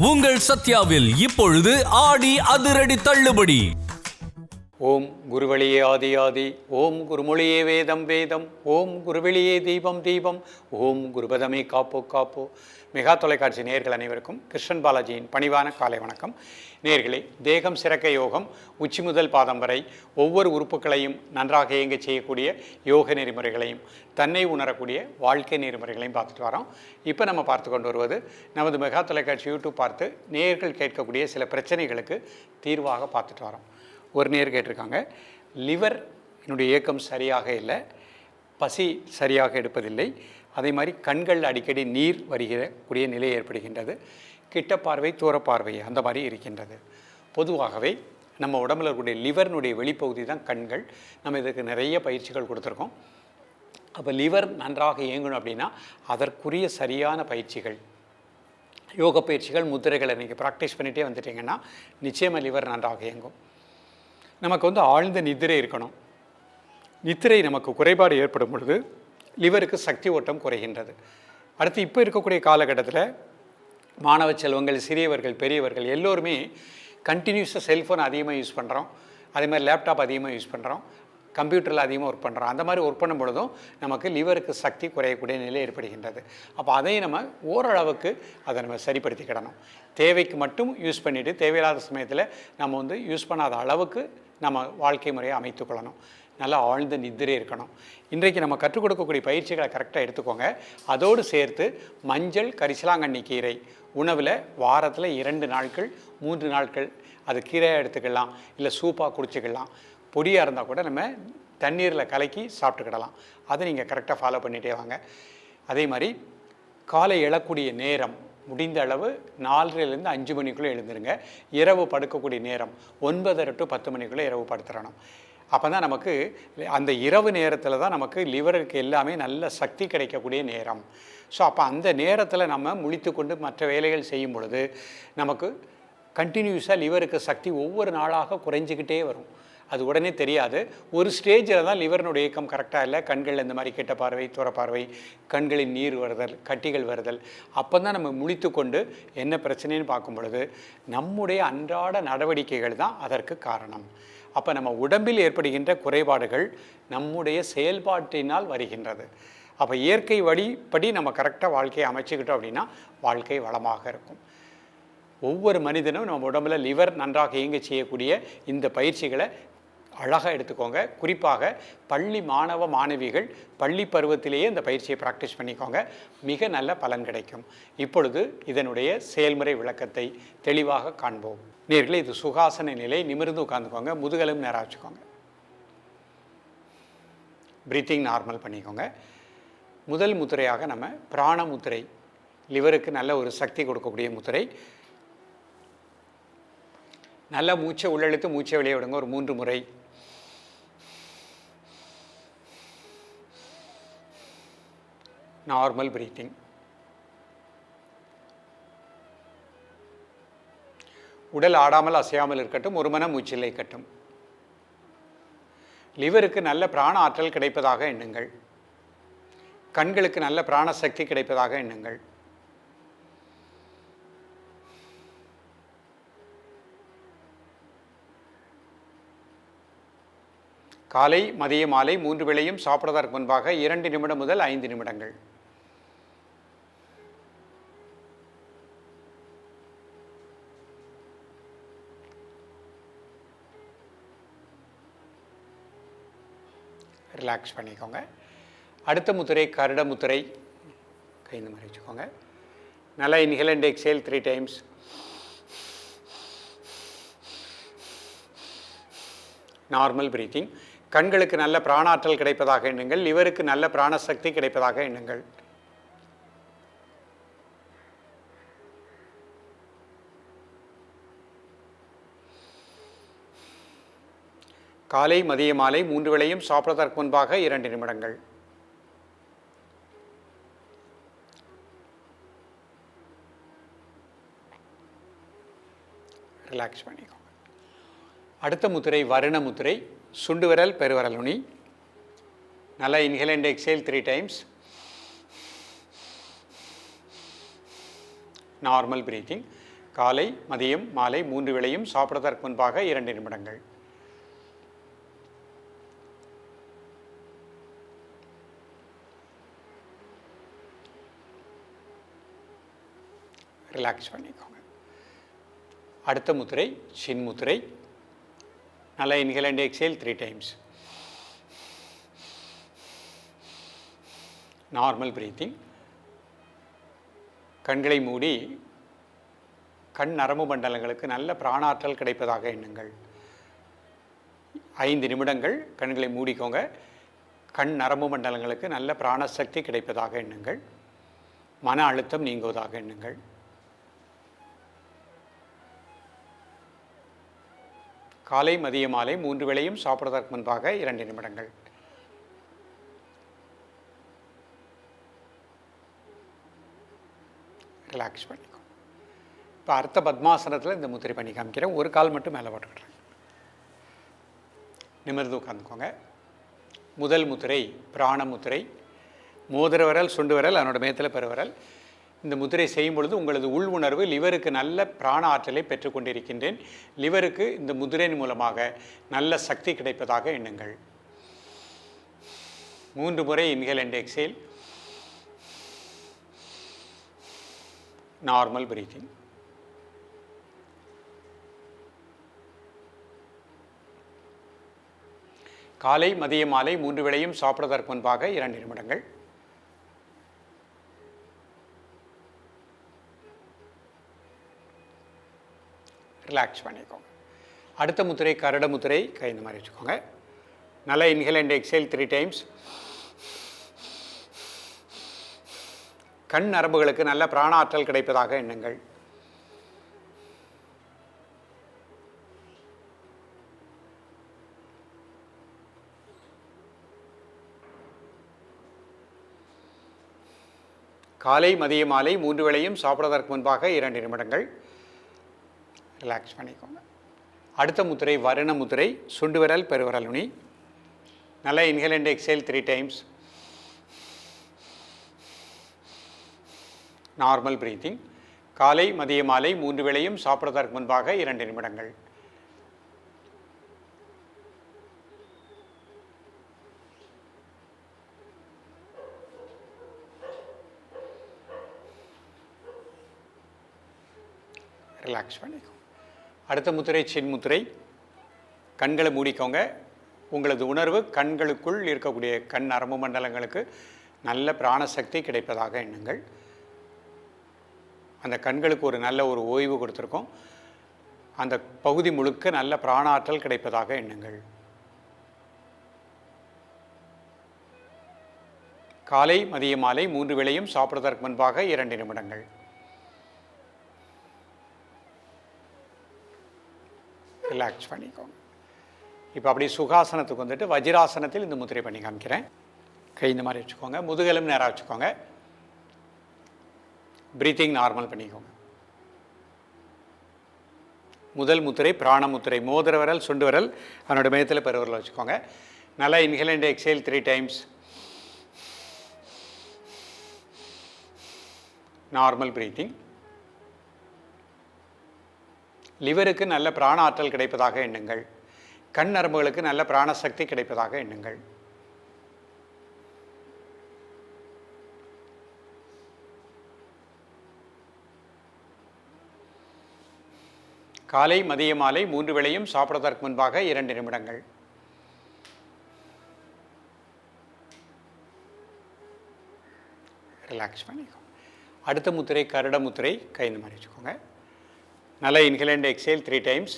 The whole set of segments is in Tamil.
உங்கள் சத்யாவில் இப்பொழுது ஆடி அதிரடி தள்ளுபடி. ஓம் குருவழியே ஆதி ஆதி, ஓம் குருமொழியே வேதம் வேதம், ஓம் குருவெளியே தீபம் தீபம், ஓம் குருபதமே காப்போ காப்போ. மெகா தொலைக்காட்சி நேயர்கள் அனைவருக்கும் கிருஷ்ணன் பாலாஜியின் பணிவான காலை வணக்கம். நேயர்களே, தேகம் சிறக்க யோகம், உச்சி முதல் பாதம் வரை ஒவ்வொரு உறுப்புகளையும் நன்றாக இயங்க செய்யக்கூடிய யோக நெறிமுறைகளையும் தன்னை உணரக்கூடிய வாழ்க்கை நெறிமுறைகளையும் பார்த்துட்டு வரோம். இப்போ நம்ம பார்த்து கொண்டு வருவது நமது மெகா தொலைக்காட்சி யூடியூப் பார்த்து நேயர்கள் கேட்கக்கூடிய சில பிரச்சனைகளுக்கு தீர்வாக பார்த்துட்டு வரோம். ஒரு நேர் கேட்டிருக்காங்க, லிவர் என்னுடைய இயக்கம் சரியாக இல்லை, பசி சரியாக எடுப்பதில்லை, அதே மாதிரி கண்கள் அடிக்கடி நீர் வருகிறக்கூடிய நிலை ஏற்படுகின்றது, கிட்ட பார்வை தூர பார்வை அந்த மாதிரி இருக்கின்றது. பொதுவாகவே நம்ம உடம்புல இருக்கக்கூடிய லிவர்னுடைய வெளிப்பகுதி தான் கண்கள். நம்ம இதுக்கு நிறைய பயிற்சிகள் கொடுத்துருக்கோம். அப்போ லிவர் நன்றாக இயங்கணும் அப்படின்னா அதற்குரிய சரியான பயிற்சிகள், யோக பயிற்சிகள், முத்திரைகளை நீங்கள் ப்ராக்டிஸ் பண்ணிகிட்டே வந்துட்டிங்கன்னா நிச்சயமாக லிவர் நன்றாக இயங்கும். நமக்கு ஆழ்ந்த நித்திரை இருக்கணும். நித்திரை நமக்கு குறைபாடு ஏற்படும் பொழுது லிவருக்கு சக்தி ஓட்டம் குறைகின்றது. அடுத்து இப்போ இருக்கக்கூடிய காலகட்டத்தில் மாணவ செல்வங்கள், சிறியவர்கள், பெரியவர்கள் எல்லோருமே கண்டினியூஸாக செல்ஃபோன் அதிகமாக யூஸ் பண்ணுறோம், அதே மாதிரி லேப்டாப் அதிகமாக யூஸ் பண்ணுறோம், கம்ப்யூட்டரில் அதிகமாக ஒர்க் பண்ணுறோம். அந்த மாதிரி ஒர்க் பண்ணும் பொழுதும் நமக்கு லிவருக்கு சக்தி குறையக்கூடிய நிலை ஏற்படுகின்றது. அப்போ அதையும் நம்ம ஓரளவுக்கு அதை நம்ம சரிப்படுத்திக்கிடணும். தேவைக்கு மட்டும் யூஸ் பண்ணிவிட்டு தேவையில்லாத சமயத்தில் நம்ம யூஸ் பண்ணாத அளவுக்கு நம்ம வாழ்க்கை முறையை அமைத்துக்கொள்ளணும். நல்லா ஆழ்ந்த நித்திரை இருக்கணும். இன்றைக்கு நம்ம கற்றுக் கொடுக்கக்கூடிய பயிற்சிகளை கரெக்டாக எடுத்துக்கோங்க. அதோடு சேர்த்து மஞ்சள், கரிசலாங்கண்ணி கீரை உணவில் வாரத்தில் 2 நாட்கள் 3 நாட்கள் அது கீரையாக எடுத்துக்கலாம், இல்லை சூப்பாக குடிச்சிக்கலாம், பொடியாக இருந்தால் கூட நம்ம தண்ணீரில் கலக்கி சாப்பிட்டுக்கிடலாம். அதை நீங்கள் கரெக்டாக ஃபாலோ பண்ணிகிட்டே வாங்க. அதே மாதிரி காலை எழக்கூடிய நேரம் முடிந்த அளவு 4லேருந்து 5 மணிக்குள்ளே எழுந்துருங்க. இரவு படுக்கக்கூடிய நேரம் 9:30 to 10 மணிக்குள்ளே இரவு படுத்துடணும். அப்போ தான் நமக்கு அந்த இரவு நேரத்தில் தான் நமக்கு லிவருக்கு எல்லாமே நல்ல சக்தி கிடைக்கக்கூடிய நேரம். ஸோ அப்போ அந்த நேரத்தில் நம்ம முழித்து கொண்டு மற்ற வேலைகள் செய்யும் பொழுது நமக்கு கண்டினியூஸாக லிவருக்கு சக்தி ஒவ்வொரு நாளாக குறைஞ்சிக்கிட்டே வரும். அது உடனே தெரியாது. ஒரு ஸ்டேஜில் தான் லிவர்னுடைய இயக்கம் கரெக்டாக இல்லை, கண்கள் இந்த மாதிரி கிட்ட பார்வை தூர பார்வை, கண்களின் நீர் வருதல், கட்டிகள் வருதல், அப்போ தான் நம்ம முழித்து கொண்டு என்ன பிரச்சனைன்னு பார்க்கும் பொழுது நம்முடைய அன்றாட நடவடிக்கைகள் தான் அதற்கு காரணம். அப்போ நம்ம உடம்பில் ஏற்படுகின்ற குறைபாடுகள் நம்முடைய செயல்பாட்டினால் வருகின்றது. அப்போ இயற்கை வழிப்படி நம்ம கரெக்டாக வாழ்க்கையை அமைச்சிக்கிட்டோம் அப்படின்னா வாழ்க்கை வளமாக இருக்கும். ஒவ்வொரு மனிதனும் நம்ம உடம்புல லிவர் நன்றாக இயங்க செய்யக்கூடிய இந்த பயிற்சிகளை அழகாக எடுத்துக்கோங்க. குறிப்பாக பள்ளி மாணவ மாணவிகள் பள்ளி பருவத்திலேயே இந்த பயிற்சியை ப்ராக்டிஸ் பண்ணிக்கோங்க, மிக நல்ல பலன் கிடைக்கும். இப்பொழுது இதனுடைய செயல்முறை விளக்கத்தை தெளிவாக காண்போம். நேர்களே, இது சுகாசன நிலை. நிமிர்ந்து உட்காந்துக்கோங்க, முதுகலும் நேராக வச்சுக்கோங்க, ப்ரீத்திங் நார்மல் பண்ணிக்கோங்க. முதல் முத்திரையாக நம்ம பிராண முத்திரை, லிவருக்கு நல்ல ஒரு சக்தி கொடுக்கக்கூடிய முத்திரை. நல்லா மூச்சை உள்ளெழுத்து மூச்சை வெளியே விடுங்க ஒரு 3 முறை. Normal breathing. உடல் ஆடாமல் அசையாமல் இருக்கட்டும், ஒரு மன மூச்சில் இருக்கட்டும். லிவருக்கு நல்ல பிராண ஆற்றல் கிடைப்பதாக எண்ணுங்கள். கண்களுக்கு நல்ல பிராண சக்தி கிடைப்பதாக எண்ணுங்கள். காலை, மதிய, மாலை 3 வேளையும் சாப்பிடுவதற்கு முன்பாக 2 நிமிடம் முதல் 5 நிமிடங்கள். ரிலாக்ஸ் பண்ணிக்கோங்க. அடுத்த முத்திரை கருட முத்திரை. கை இந்த மாதிரி வச்சுக்கோங்க. நல்லா inhale and exhale 3 times. Normal breathing. கண்களுக்கு நல்ல பிராணாற்றல் கிடைப்பதாக எண்ணுங்கள். லிவருக்கு நல்ல பிராணசக்தி கிடைப்பதாக எண்ணுங்கள். காலை, மதிய, மாலை 3 வேளையும் சாப்பிடுவதற்கு முன்பாக 2 நிமிடங்கள். ரிலாக்ஸ் பண்ணிக்கோங்க. அடுத்த முத்திரை வருண முத்திரை. சுண்டு விரல், பெருவரல் நுனி. நல்லா inhale and exhale 3 times. Normal breathing. காலை மதியம் மாலை 3 வேளையும் சாப்பிடுவதற்கு முன்பாக 2 நிமிடங்கள். ரிலாக்ஸ் பண்ணிக்கோங்க. அடுத்த முத்திரை சின் முத்திரை. நல்லா inhale and exhale 3 times. Normal breathing. கண்களை மூடி கண் நரம்பு மண்டலங்களுக்கு நல்ல பிராணாற்றல் கிடைப்பதாக எண்ணுங்கள். 5 நிமிடங்கள் கண்களை மூடிக்கோங்க. கண் நரம்பு மண்டலங்களுக்கு நல்ல பிராணசக்தி கிடைப்பதாக எண்ணுங்கள். மன அழுத்தம் நீங்குவதாக எண்ணுங்கள். காலை மதிய மாலை 3 வேளையும் சாப்பிடுவதற்கு முன்பாக 2 நிமிடங்கள். ரிலாக்ஸ் பண்ணிக்கோ. இப்போ அர்த்த பத்மாசனத்தில் இந்த முத்திரை பண்ணி காமிக்கிறேன். ஒரு கால் மட்டும் மேலே போட்டுக்கிறேன். நிமிர்ந்து உட்காந்துக்கோங்க. முதல் முத்திரை பிராண முத்திரை. மோதிர விரல் சுண்டு விரல் அதனோட மேத்தில் பெருவிரல். இந்த முத்திரை செய்யும் பொழுது உங்களது உள் உணர்வு லிவருக்கு நல்ல பிராண ஆற்றலை பெற்றுக்கொண்டிருக்கின்றேன். லிவருக்கு இந்த முத்திரையின் மூலமாக நல்ல சக்தி கிடைப்பதாக எண்ணுங்கள். 3 முறை inhale and exhale. Normal breathing. காலை மதிய மாலை 3 வேளையும் சாப்பிடுவதற்கு முன்பாக 2 நிமிடங்கள். ரிலாக்ஸ் பண்ணிக்கோங்க. அடுத்த முத்திரை கரட முத்திரை. கை இந்த மாதிரி வச்சுக்கோங்க. நல்லா இன்ஹேல் அண்ட் எக்ஸேல் 3 டைம்ஸ். கண் நரம்புகளுக்கு நல்ல பிராண ஆற்றல் கிடைப்பதாக எண்ணுங்கள். காலை மதிய மாலை 3 வேளையும் சாப்பிடுவதற்கு முன்பாக 2 நிமிடங்கள். ரிலாக்ஸ் பண்ணிக்கோங்க. அடுத்த முத்திரை வருண முத்திரை. சுண்டு விரல் பெருவிரல் நுனி. நல்லா inhale and exhale 3 times. Normal breathing. காலை மதிய மாலை 3 வேளையும் சாப்பிடுவதற்கு முன்பாக 2 நிமிடங்கள். ரிலாக்ஸ் பண்ணிக்கோங்க. அடுத்த முத்திரை சின் முத்திரை. கண்களை மூடிக்கோங்க. உங்களது உணர்வு கண்களுக்குள் இருக்கக்கூடிய கண் நரம்பு மண்டலங்களுக்கு நல்ல பிராணசக்தி கிடைப்பதாக எண்ணுங்கள். அந்த கண்களுக்கு ஒரு நல்ல ஒரு ஓய்வு கொடுத்துருக்கோம். அந்த பகுதி முழுக்க நல்ல பிராணாற்றல் கிடைப்பதாக எண்ணுங்கள். காலை மதிய மாலை 3 வேளையும் சாப்பிடுவதற்கு முன்பாக 2 நிமிடங்கள். ரிலாக்ஸ் பண்ணிக்கோங்க. இப்போ அப்படி சுகாசனத்துக்கு வந்துட்டு வஜ்ராசனத்தில் இந்த முத்திரை பண்ணி காமிக்கிறேன். கை இந்த மாதிரி வச்சுக்கோங்க. முதுகெலும் நேராக வச்சுக்கோங்க. பிரீத்திங் நார்மல் பண்ணிக்கோங்க. முதல் முத்திரை பிராண முத்திரை. மோதிர விரல் சுண்டு விரல் அதனோட மையத்தில் பெருவிரல் வச்சுக்கோங்க. நல்லா inhale and exhale 3 times. Normal breathing. லிவருக்கு நல்ல பிராண ஆற்றல் கிடைப்பதாக எண்ணுங்கள். கண் நரம்புகளுக்கு நல்ல பிராணசக்தி கிடைப்பதாக எண்ணுங்கள். காலை மதிய மாலை 3 வேளையும் சாப்பிடுவதற்கு முன்பாக 2 நிமிடங்கள். ரிலாக்ஸ் பண்ணிக்கோங்க. அடுத்த முத்திரை கருட முத்திரை. கை இந்த மாதிரி வச்சுக்கோங்க. நல்லா inhale and exhale 3 times.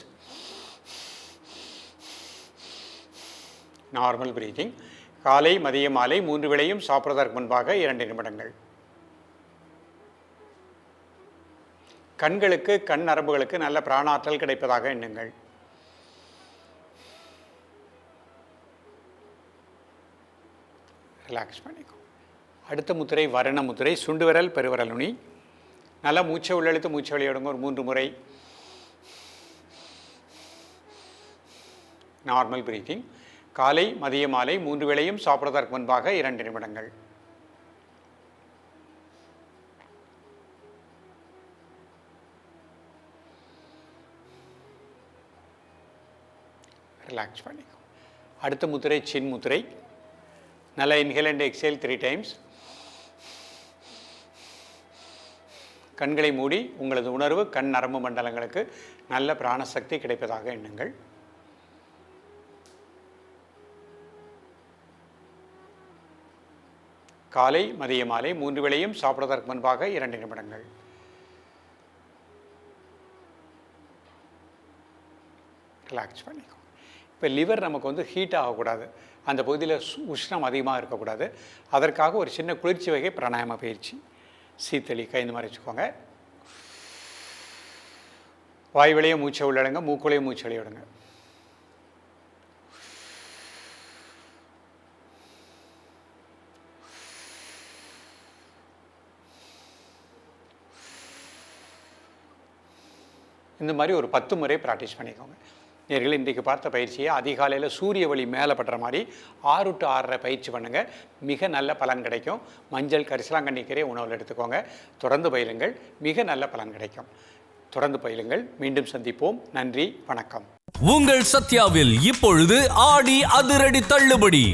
Normal breathing. காலை மதிய மாலை 3 வேளையும் சாப்பிடுவதற்கு முன்பாக 2 நிமிடங்கள். கண்களுக்கு கண் நரம்புகளுக்கு நல்ல பிராணாற்றல் கிடைப்பதாக எண்ணுங்கள். ரிலாக்ஸ் பண்ணிக்கோ. அடுத்த முத்திரை வருண முத்திரை. சுண்டு விரல் பெருவிரல் நுனி. நல்லா மூச்சை உள்ளெழுத்து மூச்சை வெளியிடுங்க ஒரு 3 முறை. Normal breathing. காலை மதிய மாலை 3 வேளையும் சாப்பிடுவதற்கு முன்பாக 2 நிமிடங்கள். ரிலாக்ஸ் பண்ணிக்கோங்க. அடுத்த முத்திரை சின் முத்திரை. நல்லா இன்ஹேல் அண்ட் எக்ஸேல் 3 டைம்ஸ். கண்களை மூடி உங்களது உணர்வு கண் நரம்பு மண்டலங்களுக்கு நல்ல பிராணசக்தி கிடைப்பதாக எண்ணுங்கள். காலை மதிய மாலை 3 வேளையும் சாப்பிடுவதற்கு முன்பாக 2 நிமிடங்கள். ரிலாக்ஸ் பண்ணிக்கோ. இப்போ லிவர் நமக்கு ஹீட் ஆகக்கூடாது, அந்த பகுதியில் உஷ்ணம் அதிகமாக இருக்கக்கூடாது. அதற்காக ஒரு சின்ன குளிர்ச்சி வகை பிராணாயாம பயிற்சி. சீத்தளி கை இந்த மாதிரி வச்சுக்கோங்க. வாய் வழியே மூச்சை உள்ளடங்க, மூக்குலையே மூச்சு வெளியே விடுங்க. இந்த மாதிரி ஒரு 10 முறை ப்ராக்டிஸ் பண்ணிக்கோங்க. நேயர்களே, இன்றைக்கு பார்த்த பயிற்சியை அதிகாலையில் சூரிய ஒளி மேலே படுற மாதிரி 6 to 6:30 பயிற்சி பண்ணுங்கள். மிக நல்ல பலன் கிடைக்கும். மஞ்சள் கரிசலாங்கண்ணி கீரை உணவில் எடுத்துக்கோங்க. தொடர்ந்து பயிலுங்கள், மிக நல்ல பலன் கிடைக்கும். தொடர்ந்து பயிலுங்கள். மீண்டும் சந்திப்போம். நன்றி, வணக்கம். உங்கள் சத்யாவில் இப்பொழுது ஆடி அதிரடி தள்ளுபடி.